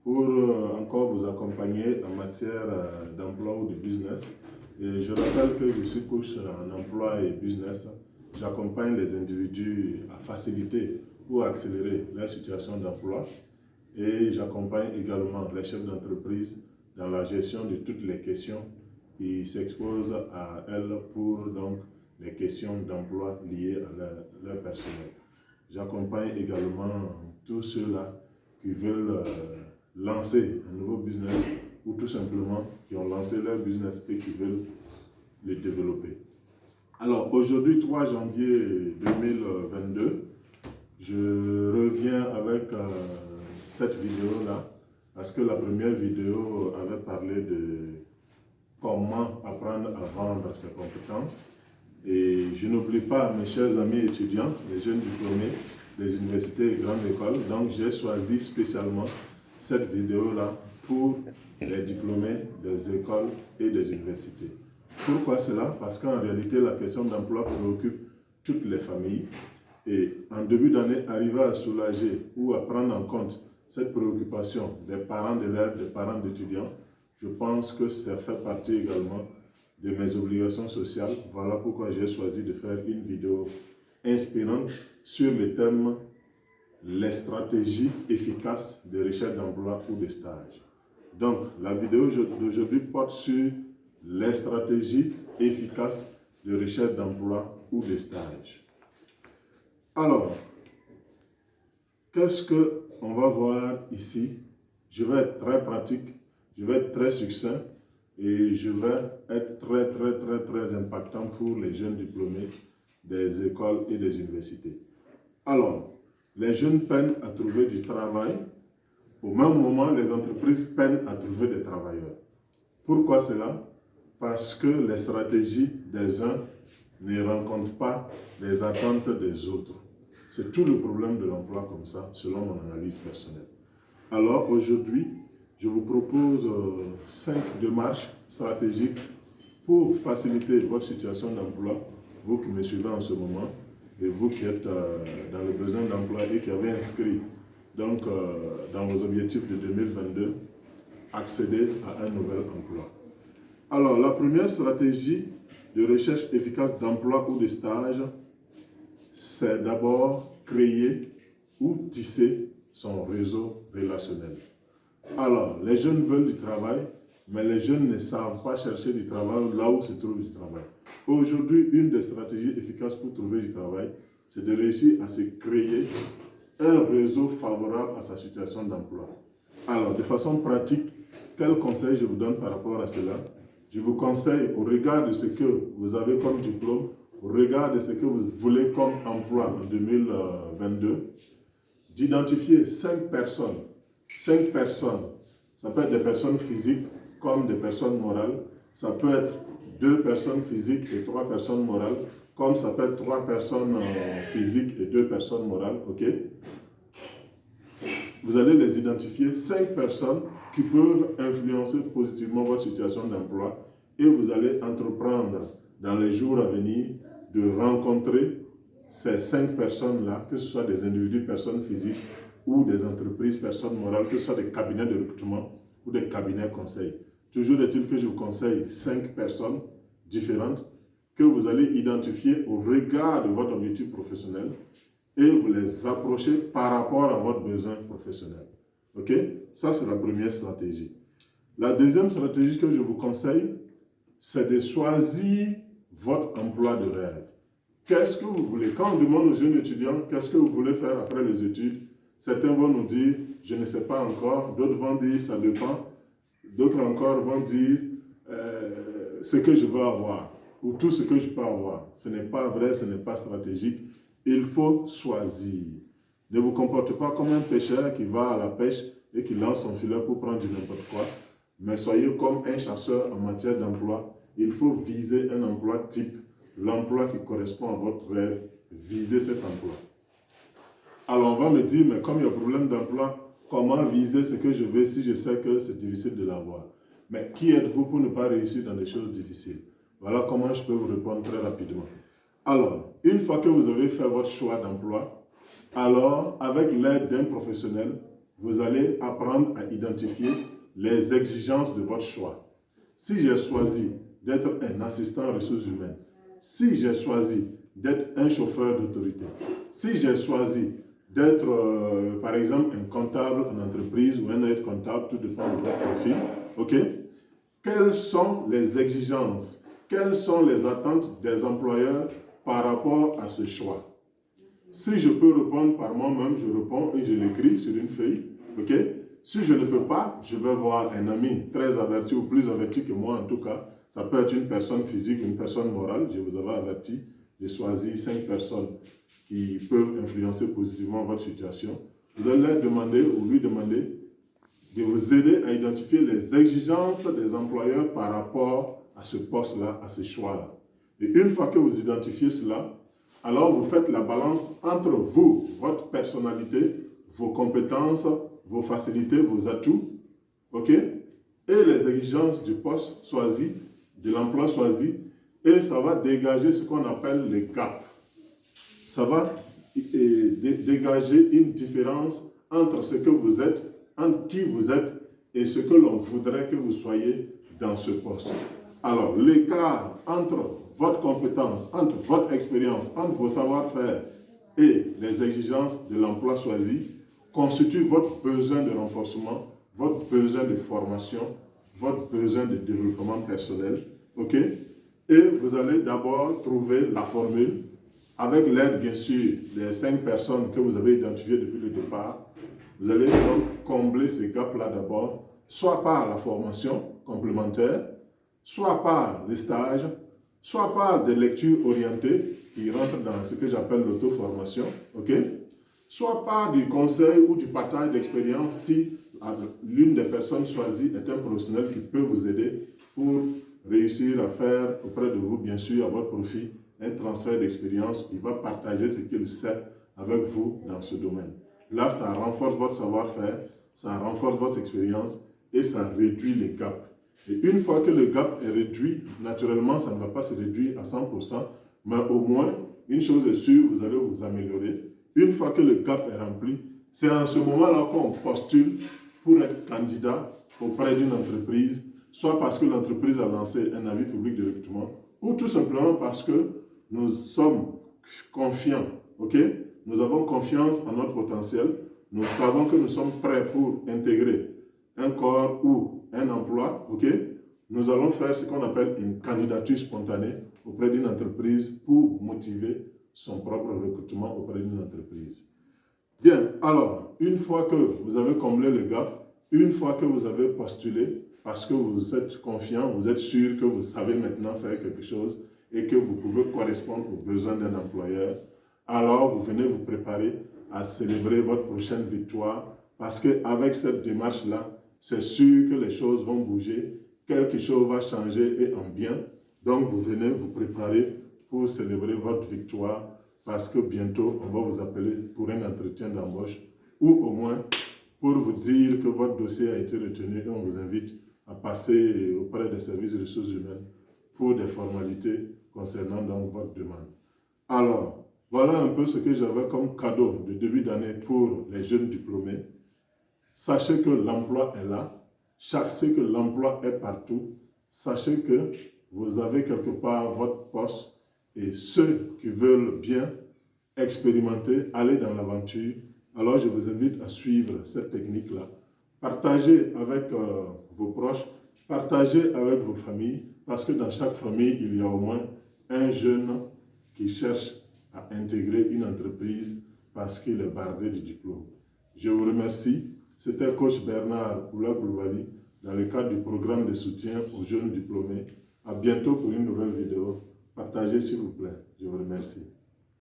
pour encore vous accompagner en matière d'emploi ou de business. Et je rappelle que je suis coach en emploi et business. J'accompagne les individus à faciliter ou à accélérer leur situation d'emploi. Et j'accompagne également les chefs d'entreprise dans la gestion de toutes les questions qui s'exposent à elles pour donc les questions d'emploi liées à leur personnel. J'accompagne également tous ceux-là qui veulent lancer un nouveau business ou tout simplement qui ont lancé leur business et qui veulent le développer. Alors aujourd'hui, 3 janvier 2022, je reviens avec cette vidéo-là parce que la première vidéo avait parlé de comment apprendre à vendre ses compétences. Et je n'oublie pas mes chers amis étudiants, les jeunes diplômés des universités et grandes écoles. Donc j'ai choisi spécialement cette vidéo-là pour les diplômés des écoles et des universités. Pourquoi cela? Parce qu'en réalité, la question d'emploi préoccupe toutes les familles. Et en début d'année, arriver à soulager ou à prendre en compte cette préoccupation des parents d'élèves, des parents d'étudiants, je pense que ça fait partie également de mes obligations sociales. Voilà pourquoi j'ai choisi de faire une vidéo inspirante sur le thème « Les stratégies efficaces de recherche d'emploi ou de stage ». Donc, la vidéo d'aujourd'hui porte sur les stratégies efficaces de recherche d'emploi ou de stage. Alors, qu'est-ce qu'on va voir ici? Je vais être très pratique, je vais être très succinct et je vais être très impactant pour les jeunes diplômés des écoles et des universités. Alors, les jeunes peinent à trouver du travail. Au même moment, les entreprises peinent à trouver des travailleurs. Pourquoi cela? Parce que les stratégies des uns ne rencontrent pas les attentes des autres. C'est tout le problème de l'emploi comme ça, selon mon analyse personnelle. Alors aujourd'hui, je vous propose 5 démarches stratégiques pour faciliter votre situation d'emploi, vous qui me suivez en ce moment, et vous qui êtes dans le besoin d'emploi et qui avez inscrit donc, dans vos objectifs de 2022, accéder à un nouvel emploi. Alors, la première stratégie de recherche efficace d'emploi ou de stage, c'est d'abord créer ou tisser son réseau relationnel. Alors, les jeunes veulent du travail, mais les jeunes ne savent pas chercher du travail là où se trouve du travail. Aujourd'hui, une des stratégies efficaces pour trouver du travail, c'est de réussir à se créer un réseau favorable à sa situation d'emploi. Alors, de façon pratique, quel conseil je vous donne par rapport à cela? Je vous conseille, au regard de ce que vous avez comme diplôme, au regard de ce que vous voulez comme emploi en 2022, d'identifier 5 personnes. 5 personnes, ça peut être des personnes physiques comme des personnes morales, ça peut être 2 personnes physiques et 3 personnes morales, comme ça peut être 3 personnes physiques et 2 personnes morales, ok? Vous allez les identifier, 5 personnes qui peuvent influencer positivement votre situation d'emploi et vous allez entreprendre dans les jours à venir de rencontrer ces 5 personnes-là, que ce soit des individus, personnes physiques ou des entreprises, personnes morales, que ce soit des cabinets de recrutement ou des cabinets conseils. Toujours est-il que je vous conseille 5 personnes différentes que vous allez identifier au regard de votre objectif professionnel et vous les approchez par rapport à votre besoin professionnel. Ok? Ça, c'est la première stratégie. La deuxième stratégie que je vous conseille, c'est de choisir votre emploi de rêve. Qu'est-ce que vous voulez? Quand on demande aux jeunes étudiants, qu'est-ce que vous voulez faire après les études? Certains vont nous dire, je ne sais pas encore. D'autres vont dire, ça dépend. D'autres encore vont dire, ce que je veux avoir ou tout ce que je peux avoir. Ce n'est pas vrai, ce n'est pas stratégique. Il faut choisir. Ne vous comportez pas comme un pêcheur qui va à la pêche et qui lance son filet pour prendre du n'importe quoi, mais soyez comme un chasseur en matière d'emploi. Il faut viser un emploi type, l'emploi qui correspond à votre rêve, visez cet emploi. Alors on va me dire, mais comme il y a problème d'emploi, comment viser ce que je veux si je sais que c'est difficile de l'avoir? Mais qui êtes-vous pour ne pas réussir dans des choses difficiles? Voilà comment je peux vous répondre très rapidement. Alors, une fois que vous avez fait votre choix d'emploi, alors avec l'aide d'un professionnel, vous allez apprendre à identifier les exigences de votre choix. Si j'ai choisi d'être un assistant ressources humaines, si j'ai choisi d'être un chauffeur d'autorité, si j'ai choisi d'être, par exemple, un comptable en entreprise ou un aide comptable, tout dépend de votre profil, ok? Quelles sont les exigences, quelles sont les attentes des employeurs par rapport à ce choix? Si je peux répondre par moi-même, je réponds et je l'écris sur une feuille, ok? Si je ne peux pas, je vais voir un ami très averti ou plus averti que moi en tout cas. Ça peut être une personne physique, une personne morale, je vous avais averti. J'ai choisi 5 personnes qui peuvent influencer positivement votre situation. Vous allez leur demander ou lui demander de vous aider à identifier les exigences des employeurs par rapport à ce poste-là, à ce choix-là. Et une fois que vous identifiez cela, alors vous faites la balance entre vous, votre personnalité, vos compétences, vos facilités, vos atouts, ok? Et les exigences du poste choisi, de l'emploi choisi, et ça va dégager ce qu'on appelle les gaps. Ça va dégager une différence entre ce que vous êtes, entre qui vous êtes et ce que l'on voudrait que vous soyez dans ce poste. Alors, l'écart entre votre compétence, entre votre expérience, entre vos savoir-faire et les exigences de l'emploi choisi constitue votre besoin de renforcement, votre besoin de formation, votre besoin de développement personnel. Ok? Et vous allez d'abord trouver la formule avec l'aide, bien sûr, des 5 personnes que vous avez identifiées depuis le départ. Vous allez donc combler ces gaps-là d'abord, soit par la formation complémentaire, soit par les stages, soit par des lectures orientées qui rentrent dans ce que j'appelle l'auto-formation, ok? Soit par du conseil ou du partage d'expérience si l'une des personnes choisies est un professionnel qui peut vous aider pour réussir à faire auprès de vous, bien sûr, à votre profit, un transfert d'expérience. Il va partager ce qu'il sait avec vous dans ce domaine. Là, ça renforce votre savoir-faire, ça renforce votre expérience et ça réduit les gaps. Et une fois que le gap est réduit, naturellement, ça ne va pas se réduire à 100%, mais au moins, une chose est sûre, vous allez vous améliorer. Une fois que le gap est rempli, c'est en ce moment-là qu'on postule pour être candidat auprès d'une entreprise, soit parce que l'entreprise a lancé un avis public de recrutement, ou tout simplement parce que nous sommes confiants, ok? Nous avons confiance en notre potentiel, nous savons que nous sommes prêts pour intégrer un corps ou un emploi, ok? Nous allons faire ce qu'on appelle une candidature spontanée auprès d'une entreprise pour motiver son propre recrutement auprès d'une entreprise. Bien, alors, une fois que vous avez comblé le gap, une fois que vous avez postulé, parce que vous êtes confiant, vous êtes sûr que vous savez maintenant faire quelque chose et que vous pouvez correspondre aux besoins d'un employeur, alors vous venez vous préparer à célébrer votre prochaine victoire parce qu'avec cette démarche-là, c'est sûr que les choses vont bouger, quelque chose va changer et en bien. Donc vous venez vous préparer pour célébrer votre victoire parce que bientôt on va vous appeler pour un entretien d'embauche ou au moins pour vous dire que votre dossier a été retenu et on vous invite à passer auprès des services de ressources humaines pour des formalités concernant donc votre demande. Alors, voilà un peu ce que j'avais comme cadeau de début d'année pour les jeunes diplômés. Sachez que l'emploi est là, sachez que l'emploi est partout, sachez que vous avez quelque part votre poste et ceux qui veulent bien expérimenter, aller dans l'aventure, alors je vous invite à suivre cette technique-là. Partagez avec vos proches, partagez avec vos familles, parce que dans chaque famille, il y a au moins un jeune qui cherche à intégrer une entreprise parce qu'il est bardé du diplôme. Je vous remercie. C'était coach Bernard Oula-Goulibaly dans le cadre du programme de soutien aux jeunes diplômés. À bientôt pour une nouvelle vidéo. Partagez s'il vous plaît. Je vous remercie.